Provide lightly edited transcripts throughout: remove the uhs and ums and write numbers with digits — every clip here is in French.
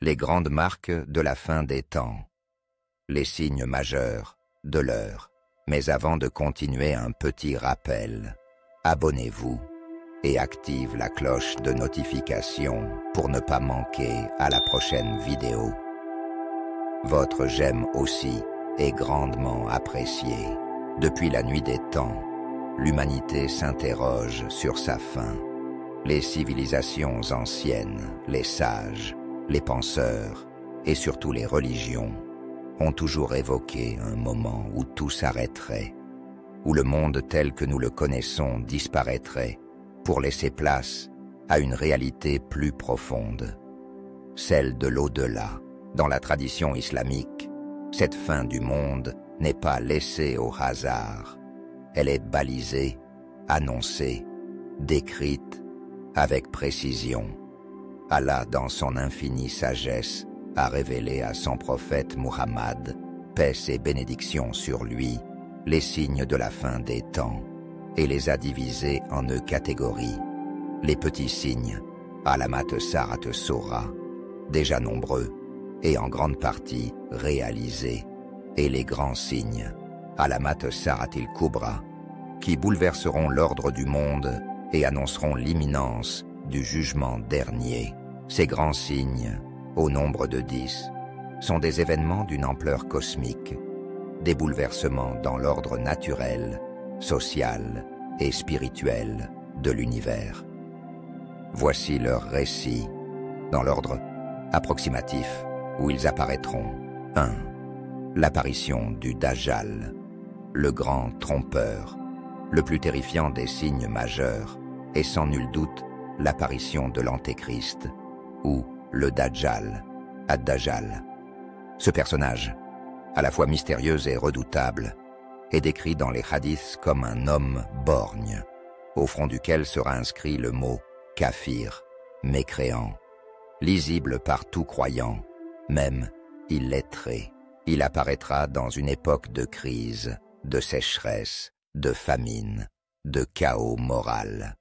les grandes marques de la fin des temps, les signes majeurs de l'heure. Mais avant de continuer, un petit rappel. Abonnez-vous et active la cloche de notification pour ne pas manquer à la prochaine vidéo. Votre j'aime aussi est grandement apprécié. Depuis la nuit des temps, l'humanité s'interroge sur sa fin. Les civilisations anciennes, les sages, les penseurs et surtout les religions ont toujours évoqué un moment où tout s'arrêterait, où le monde tel que nous le connaissons disparaîtrait pour laisser place à une réalité plus profonde, celle de l'au-delà. Dans la tradition islamique, cette fin du monde n'est pas laissée au hasard. Elle est balisée, annoncée, décrite avec précision. Allah, dans son infinie sagesse, a révélé à son prophète Muhammad, paix et bénédictions sur lui, les signes de la fin des temps, et les a divisés en 2 catégories. Les petits signes, Alamat Sarat Sora, déjà nombreux, et en grande partie réalisés, et les grands signes, Alamat Saratil Kubra, qui bouleverseront l'ordre du monde et annonceront l'imminence du jugement dernier. Ces grands signes, au nombre de 10, sont des événements d'une ampleur cosmique, des bouleversements dans l'ordre naturel, social et spirituel de l'univers. Voici leurs récits, dans l'ordre approximatif où ils apparaîtront. 1. L'apparition du Dajjal, le grand trompeur, le plus terrifiant des signes majeurs, et sans nul doute l'apparition de l'Antéchrist, ou le Dajjal, Ad-Dajjal. Ce personnage, à la fois mystérieux et redoutable, est décrit dans les hadiths comme un homme borgne, au front duquel sera inscrit le mot « kafir », mécréant, lisible par tout croyant, même illettré. Il apparaîtra dans une époque de crise, de sécheresse, de famine, de chaos moral.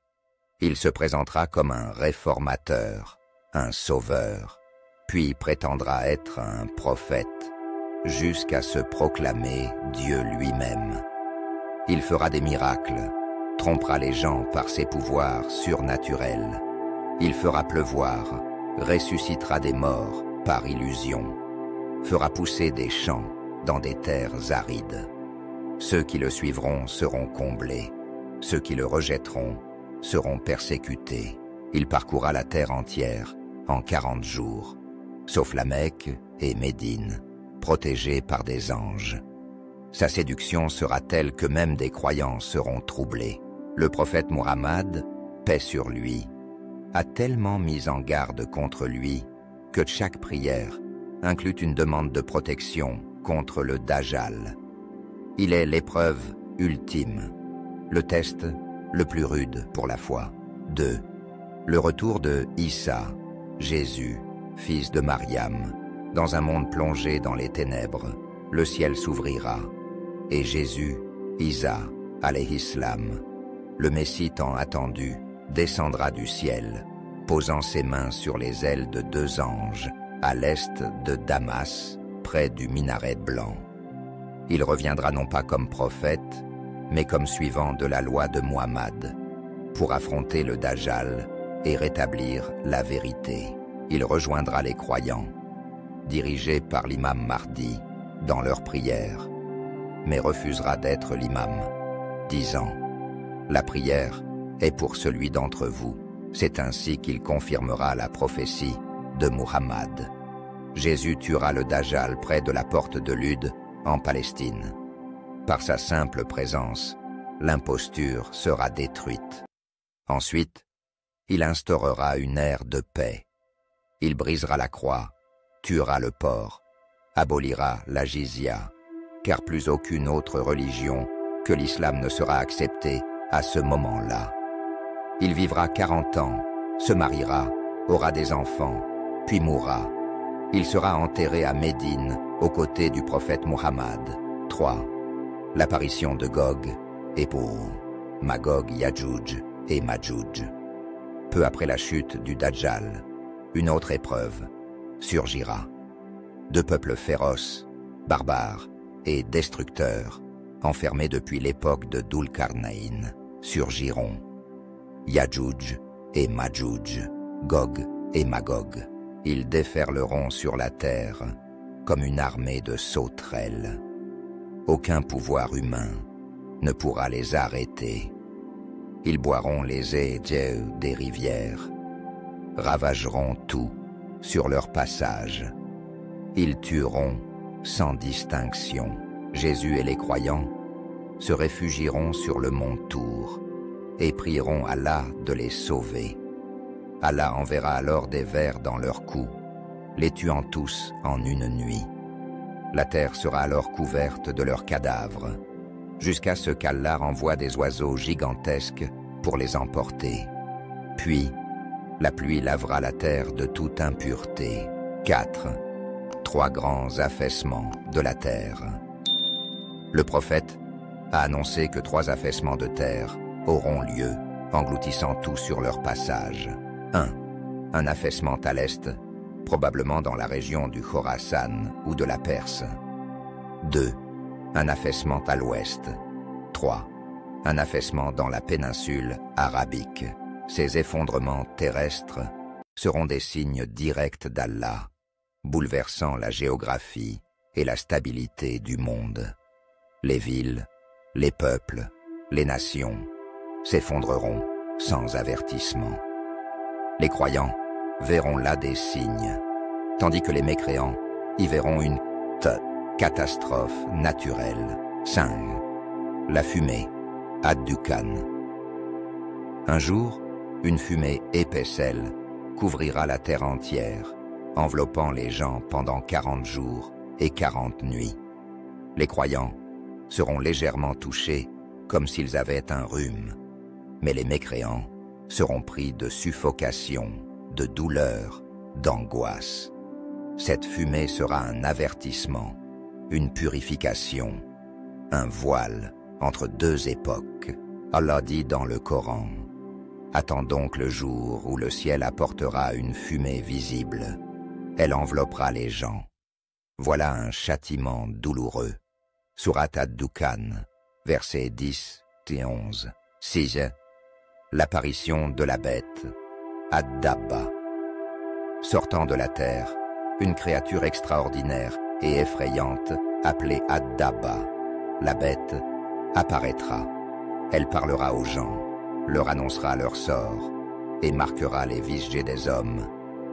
Il se présentera comme un réformateur, un sauveur, puis prétendra être un prophète, jusqu'à se proclamer Dieu lui-même. Il fera des miracles, trompera les gens par ses pouvoirs surnaturels. Il fera pleuvoir, ressuscitera des morts par illusion, fera pousser des champs dans des terres arides. Ceux qui le suivront seront comblés, ceux qui le rejetteront seront persécutés. Il parcourra la terre entière en 40 jours, sauf la Mecque et Médine, protégés par des anges. Sa séduction sera telle que même des croyants seront troublés. Le prophète Muhammad, paix sur lui, a tellement mis en garde contre lui que chaque prière inclut une demande de protection contre le Dajjal. Il est l'épreuve ultime, le test le plus rude pour la foi. 2. Le retour de Issa, Jésus, fils de Mariam. Dans un monde plongé dans les ténèbres, le ciel s'ouvrira, et Jésus, Isa, alayhi salam, le Messie tant attendu, descendra du ciel, posant ses mains sur les ailes de 2 anges, à l'est de Damas, près du minaret blanc. Il reviendra non pas comme prophète, mais comme suivant de la loi de Muhammad, pour affronter le Dajjal et rétablir la vérité. Il rejoindra les croyants, dirigés par l'imam Mahdi, dans leurs prières, mais refusera d'être l'imam, disant « La prière est pour celui d'entre vous ». C'est ainsi qu'il confirmera la prophétie de Muhammad. Jésus tuera le Dajjal près de la porte de Lude, en Palestine. Par sa simple présence, l'imposture sera détruite. Ensuite, il instaurera une ère de paix. Il brisera la croix, tuera le porc, abolira la jizya, car plus aucune autre religion que l'islam ne sera acceptée à ce moment-là. Il vivra 40 ans, se mariera, aura des enfants, puis mourra. Il sera enterré à Médine, aux côtés du prophète Muhammad. 3. L'apparition de Gog et pour Magog, Yadjouj et Madjouj. Peu après la chute du Dajjal, une autre épreuve, surgira. Deux peuples féroces, barbares et destructeurs, enfermés depuis l'époque de Dul-Qarnayn, surgiront. Ya'juj et Ma'juj, Gog et Magog, ils déferleront sur la terre comme une armée de sauterelles. Aucun pouvoir humain ne pourra les arrêter. Ils boiront les eaux des rivières, ravageront tout sur leur passage. Ils tueront sans distinction. Jésus et les croyants se réfugieront sur le mont Tour et prieront Allah de les sauver. Allah enverra alors des vers dans leur cou, les tuant tous en une nuit. La terre sera alors couverte de leurs cadavres, jusqu'à ce qu'Allah envoie des oiseaux gigantesques pour les emporter. Puis, la pluie lavera la terre de toute impureté. 4. 3 grands affaissements de la terre. Le prophète a annoncé que 3 affaissements de terre auront lieu, engloutissant tout sur leur passage. 1. Un affaissement à l'est, probablement dans la région du Khorasan ou de la Perse. 2. Un affaissement à l'ouest. 3. Un affaissement dans la péninsule arabique. Ces effondrements terrestres seront des signes directs d'Allah, bouleversant la géographie et la stabilité du monde. Les villes, les peuples, les nations s'effondreront sans avertissement. Les croyants verront là des signes, tandis que les mécréants y verront une catastrophe naturelle. 5. La fumée, Ad-Dukhan. Un jour, une fumée épaisselle couvrira la terre entière, enveloppant les gens pendant 40 jours et 40 nuits. Les croyants seront légèrement touchés comme s'ils avaient un rhume, mais les mécréants seront pris de suffocation, de douleur, d'angoisse. Cette fumée sera un avertissement, une purification, un voile entre 2 époques. Allah dit dans le Coran: « Attends donc le jour où le ciel apportera une fumée visible. Elle enveloppera les gens. Voilà un châtiment douloureux. » Surat Ad-Dukhan, versets 10 et 11. 6. L'apparition de la bête, Ad-Dabba. Sortant de la terre, une créature extraordinaire et effrayante appelée Ad-Dabba, la bête, apparaîtra. Elle parlera aux gens, leur annoncera leur sort et marquera les visages des hommes.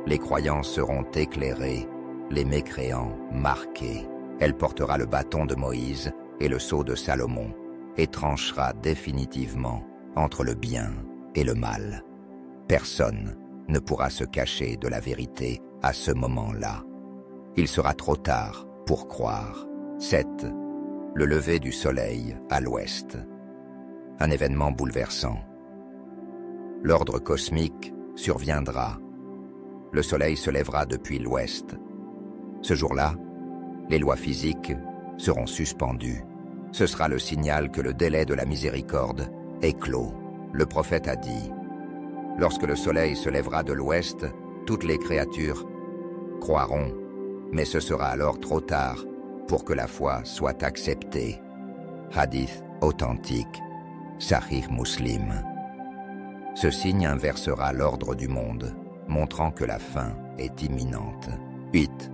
Les croyants seront éclairés, les mécréants marqués. Elle portera le bâton de Moïse et le sceau de Salomon et tranchera définitivement entre le bien et le mal. Personne ne pourra se cacher de la vérité à ce moment-là. Il sera trop tard pour croire. 7. Le lever du soleil à l'ouest. Un événement bouleversant. L'ordre cosmique surviendra. Le soleil se lèvera depuis l'ouest. Ce jour-là, les lois physiques seront suspendues. Ce sera le signal que le délai de la miséricorde est clos. Le prophète a dit: « Lorsque le soleil se lèvera de l'ouest, toutes les créatures croiront, mais ce sera alors trop tard pour que la foi soit acceptée. » Hadith authentique, Sahih Muslim. Ce signe inversera l'ordre du monde, montrant que la fin est imminente. 8.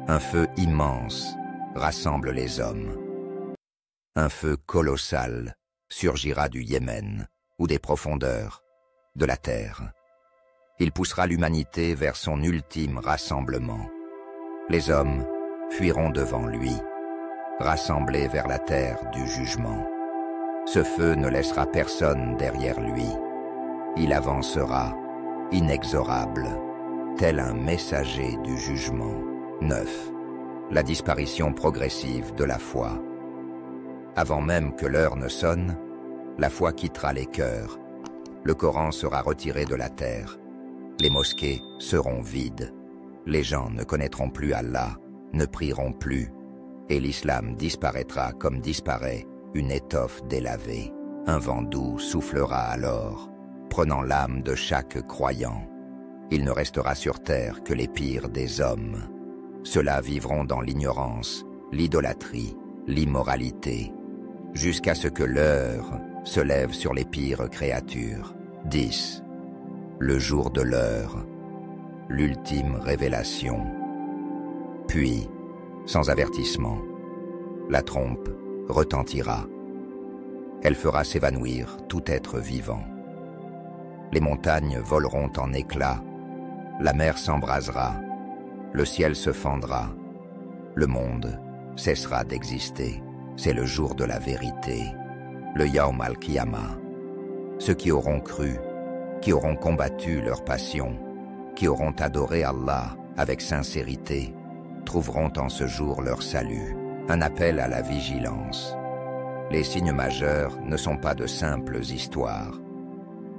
Un feu immense rassemble les hommes. Un feu colossal surgira du Yémen ou des profondeurs de la terre. Il poussera l'humanité vers son ultime rassemblement. Les hommes fuiront devant lui, rassemblés vers la terre du jugement. Ce feu ne laissera personne derrière lui. Il avancera, inexorable, tel un messager du jugement. 9. La disparition progressive de la foi. Avant même que l'heure ne sonne, la foi quittera les cœurs. Le Coran sera retiré de la terre. Les mosquées seront vides. Les gens ne connaîtront plus Allah, ne prieront plus, et l'islam disparaîtra comme disparaît une étoffe délavée. Un vent doux soufflera alors, prenant l'âme de chaque croyant. il ne restera sur terre que les pires des hommes. Ceux-là vivront dans l'ignorance, l'idolâtrie, l'immoralité, jusqu'à ce que l'heure se lève sur les pires créatures. 10. Le jour de l'heure, l'ultime révélation. Puis, sans avertissement, la trompe retentira. Elle fera s'évanouir tout être vivant. Les montagnes voleront en éclats, la mer s'embrasera, le ciel se fendra, le monde cessera d'exister. C'est le jour de la vérité, le Yawm al-Qiyamah. Ceux qui auront cru, qui auront combattu leur passion, qui auront adoré Allah avec sincérité, trouveront en ce jour leur salut, un appel à la vigilance. Les signes majeurs ne sont pas de simples histoires.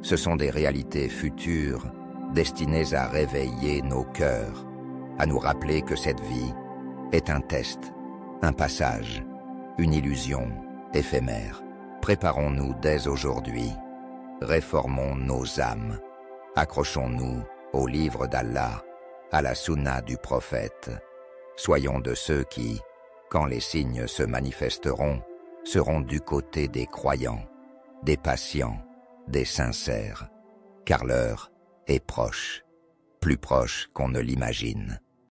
Ce sont des réalités futures destinées à réveiller nos cœurs, à nous rappeler que cette vie est un test, un passage, une illusion éphémère. Préparons-nous dès aujourd'hui, réformons nos âmes, accrochons-nous au livre d'Allah, à la sunna du prophète. Soyons de ceux qui, quand les signes se manifesteront, seront du côté des croyants, des patients, des sincères, car l'heure est proche, plus proche qu'on ne l'imagine.